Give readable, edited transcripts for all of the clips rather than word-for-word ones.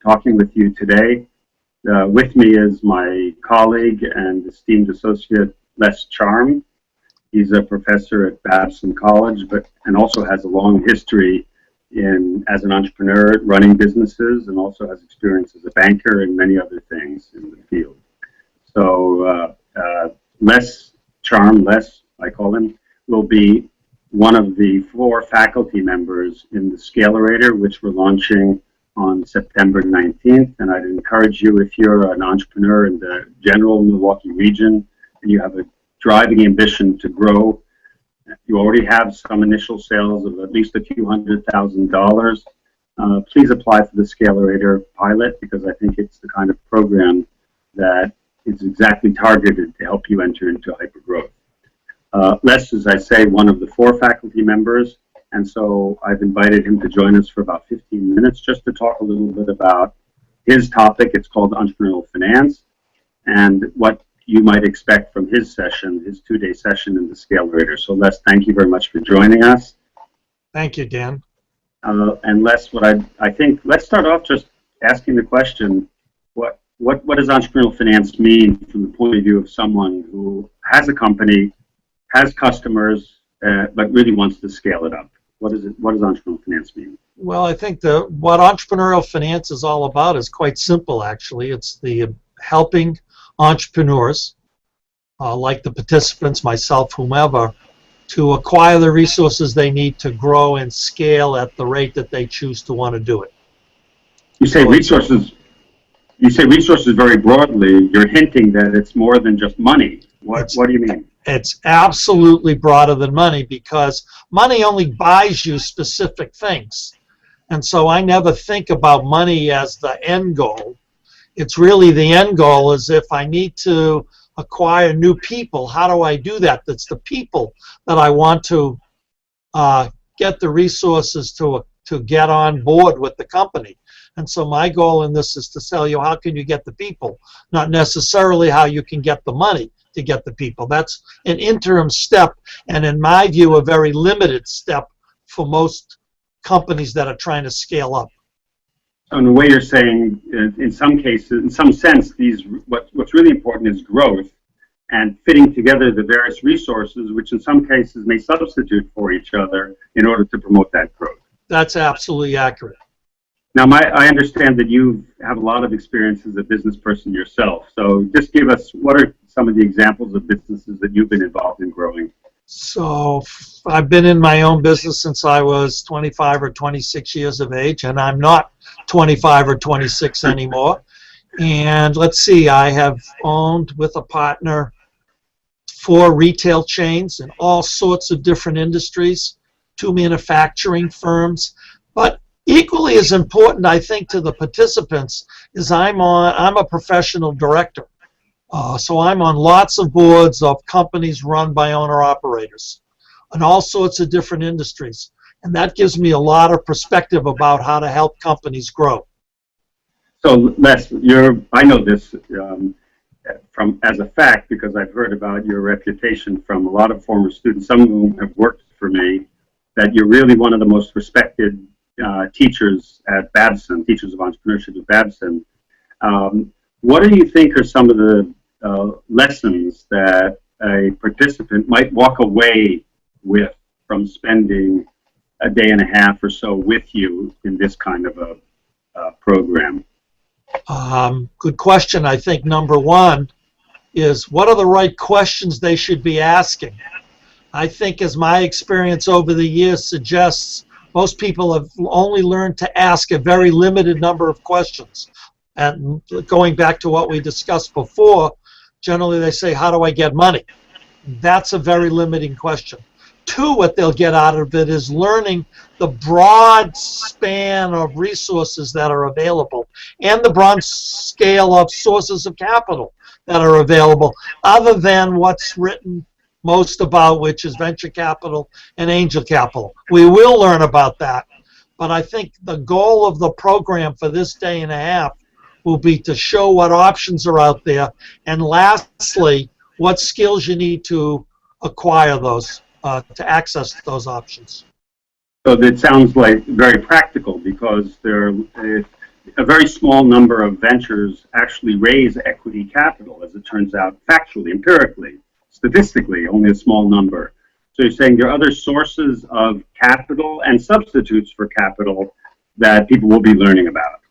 talking with you today. With me is my colleague and esteemed associate, Les Charm. He's a professor at Babson College, and also has a long history as an entrepreneur running businesses, and also has experience as a banker and many other things in the field. So Les Charm, I call him, will be one of the 4 faculty members in the Scalerator, which we're launching on September 19th. And I'd encourage you, if you're an entrepreneur in the general Milwaukee region and you have a driving ambition to grow, you already have some initial sales of at least a few $100,000, please apply for the Scalerator pilot, because I think it's the kind of program that is exactly targeted to help you enter into hypergrowth. Les, as I say, one of the 4 faculty members, and so I've invited him to join us for about 15 minutes just to talk a little bit about his topic. It's called Entrepreneurial Finance, and what you might expect from his session, his 2-day session in the Scalerator. So Les, thank you very much for joining us. Thank you, Dan. And Les, I think, let's start off just asking the question, what does entrepreneurial finance mean from the point of view of someone who has a company, has customers, but really wants to scale it up? What does entrepreneurial finance mean? Well, I think what entrepreneurial finance is all about is quite simple, actually. It's the helping entrepreneurs, like the participants, myself, whomever, to acquire the resources they need to grow and scale at the rate that they choose to want to do it. You say resources very broadly. You're hinting that it's more than just money. What do you mean? It's absolutely broader than money, because money only buys you specific things. And so I never think about money as the end goal. It's really the end goal is if I need to acquire new people, how do I do that? That's the people that I want to get the resources to get on board with the company. And so my goal in this is to tell you how can you get the people, not necessarily how you can get the money to get the people. That's an interim step, and in my view, a very limited step for most companies that are trying to scale up. In the way you're saying, in some cases, in some sense, what's really important is growth and fitting together the various resources, which in some cases may substitute for each other in order to promote that growth. That's absolutely accurate. Now, I understand that you have a lot of experience as a business person yourself. So just give us, what are some of the examples of businesses that you've been involved in growing? So I've been in my own business since I was 25 or 26 years of age, and I'm not 25 or 26 anymore. And let's see, I have owned with a partner 4 retail chains in all sorts of different industries, 2 manufacturing firms. But equally as important, I think, to the participants is I'm a professional director. So I'm on lots of boards of companies run by owner-operators in all sorts of different industries. And that gives me a lot of perspective about how to help companies grow. So Les, I know this as a fact, because I've heard about your reputation from a lot of former students, some of whom have worked for me, that you're really one of the most respected teachers at Babson, teachers of entrepreneurship at Babson. What do you think are some of the lessons that a participant might walk away with from spending a day and a half or so with you in this kind of a program? Good question. I think number one is, what are the right questions they should be asking? I think, as my experience over the years suggests, most people have only learned to ask a very limited number of questions. And going back to what we discussed before, generally they say, how do I get money? That's a very limiting question. 2, what they'll get out of it is learning the broad span of resources that are available and the broad scale of sources of capital that are available, other than what's written most about, which is venture capital and angel capital. We will learn about that, but I think the goal of the program for this day and a half will be to show what options are out there, and lastly, what skills you need to acquire those, to access those options. So that sounds like very practical, because a very small number of ventures actually raise equity capital, as it turns out, factually, empirically, statistically, only a small number. So you're saying there are other sources of capital and substitutes for capital that people will be learning about.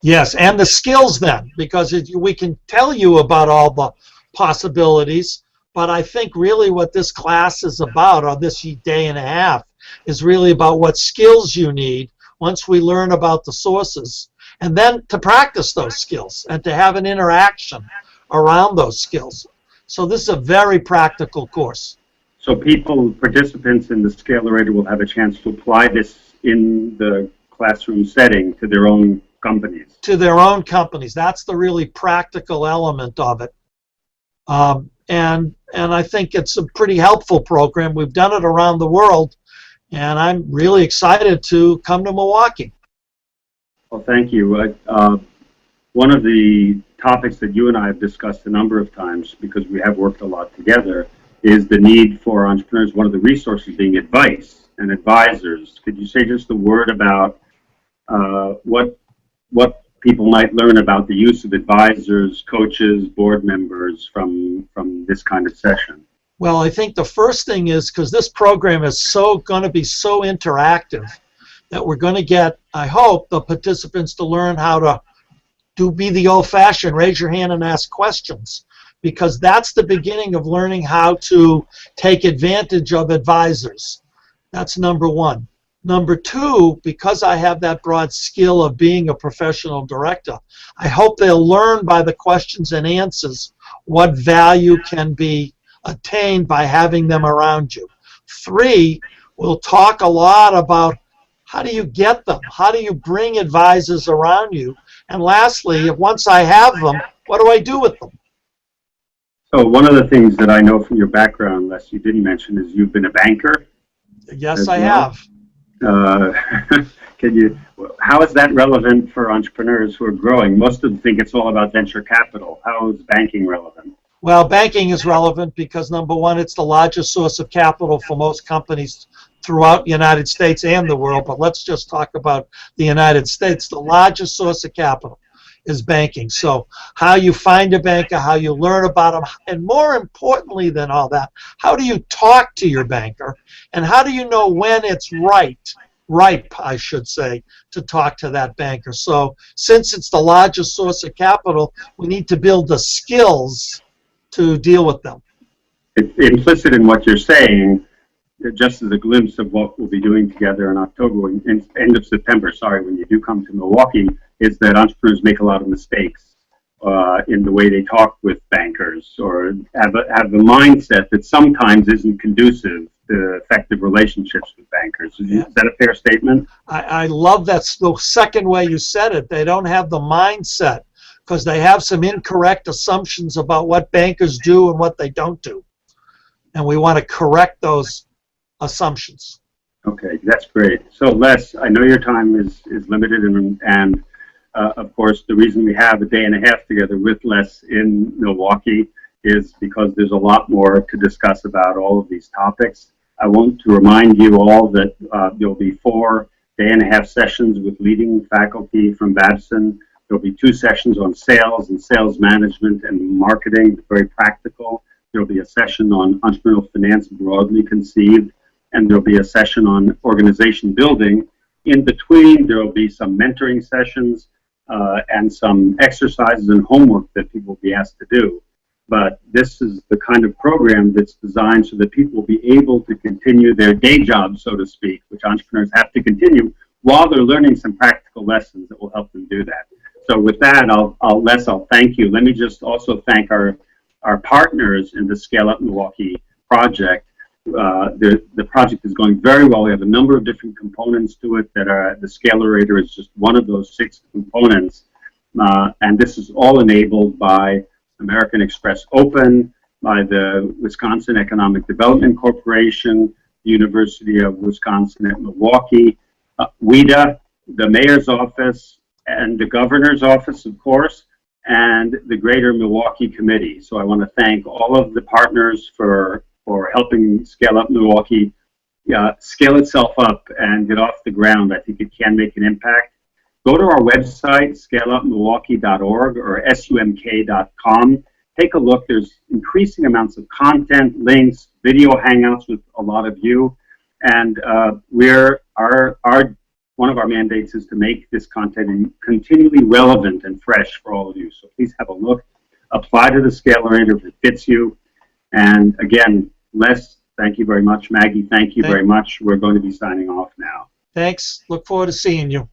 Yes, and the skills then, because we can tell you about all the possibilities, but I think really what this class is about, or this day and a half, is really about what skills you need once we learn about the sources, and then to practice those skills and to have an interaction around those skills. So this is a very practical course. So participants in the Scalerator will have a chance to apply this in the classroom setting to their own companies. To their own companies. That's the really practical element of it. And I think it's a pretty helpful program. We've done it around the world, and I'm really excited to come to Milwaukee. Well, thank you. One of the topics that you and I have discussed a number of times, because we have worked a lot together, is the need for entrepreneurs, one of the resources being advice and advisors. Could you say just a word about what people might learn about the use of advisors, coaches, board members from this kind of session? Well, I think the first thing is, because this program is going to be so interactive, that we're going to get, I hope, the participants to learn how to be the old-fashioned, raise your hand and ask questions, because that's the beginning of learning how to take advantage of advisors. That's number one. Number two, because I have that broad skill of being a professional director, I hope they'll learn by the questions and answers what value can be attained by having them around you. Three, we'll talk a lot about how do you get them? How do you bring advisors around you? And lastly, once I have them, what do I do with them? So one of the things that I know from your background, Les, you didn't mention, is you've been a banker. Yes, I have. How is that relevant for entrepreneurs who are growing? Most of them think it's all about venture capital. How is banking relevant? Well, banking is relevant because, number one, it's the largest source of capital for most companies throughout the United States and the world, but let's just talk about the United States. The largest source of capital is banking. So how you find a banker, how you learn about them, and more importantly than all that, how do you talk to your banker, and how do you know when it's ripe, I should say, to talk to that banker. So since it's the largest source of capital, we need to build the skills to deal with them. It's implicit in what you're saying, just as a glimpse of what we'll be doing together in October, end of September, when you do come to Milwaukee, is that entrepreneurs make a lot of mistakes in the way they talk with bankers, or have the mindset that sometimes isn't conducive to effective relationships with bankers. Is that a fair statement? I love that. The second way you said it. They don't have the mindset because they have some incorrect assumptions about what bankers do and what they don't do. And we want to correct those assumptions. Okay, that's great. So Les, I know your time is limited, and of course the reason we have a day and a half together with Les in Milwaukee is because there's a lot more to discuss about all of these topics. I want to remind you all that there'll be 4 day-and-a-half sessions with leading faculty from Babson. There'll be 2 sessions on sales and sales management and marketing, very practical. There'll be a session on entrepreneurial finance broadly conceived, and there'll be a session on organization building. In between, there will be some mentoring sessions and some exercises and homework that people will be asked to do. But this is the kind of program that's designed so that people will be able to continue their day job, so to speak, which entrepreneurs have to continue while they're learning some practical lessons that will help them do that. So with that, Les, I'll thank you. Let me just also thank our partners in the Scale Up Milwaukee project. The project is going very well. We have a number of different components to it that are, the Scalerator is just one of those 6 components. And this is all enabled by American Express Open, by the Wisconsin Economic Development Corporation, the University of Wisconsin at Milwaukee, WIDA, the Mayor's Office, and the Governor's Office, of course, and the Greater Milwaukee Committee. So I want to thank all of the partners for helping Scale Up Milwaukee scale itself up and get off the ground. I think it can make an impact. go to our website, scaleupmilwaukee.org or sumk.com. Take a look. There's increasing amounts of content, links, video hangouts with a lot of you. And one of our mandates is to make this content continually relevant and fresh for all of you. So please have a look. Apply to the Scalerator if it fits you. And again, Les, thank you very much. Maggie, thank you very much. We're going to be signing off now. Thanks. Look forward to seeing you.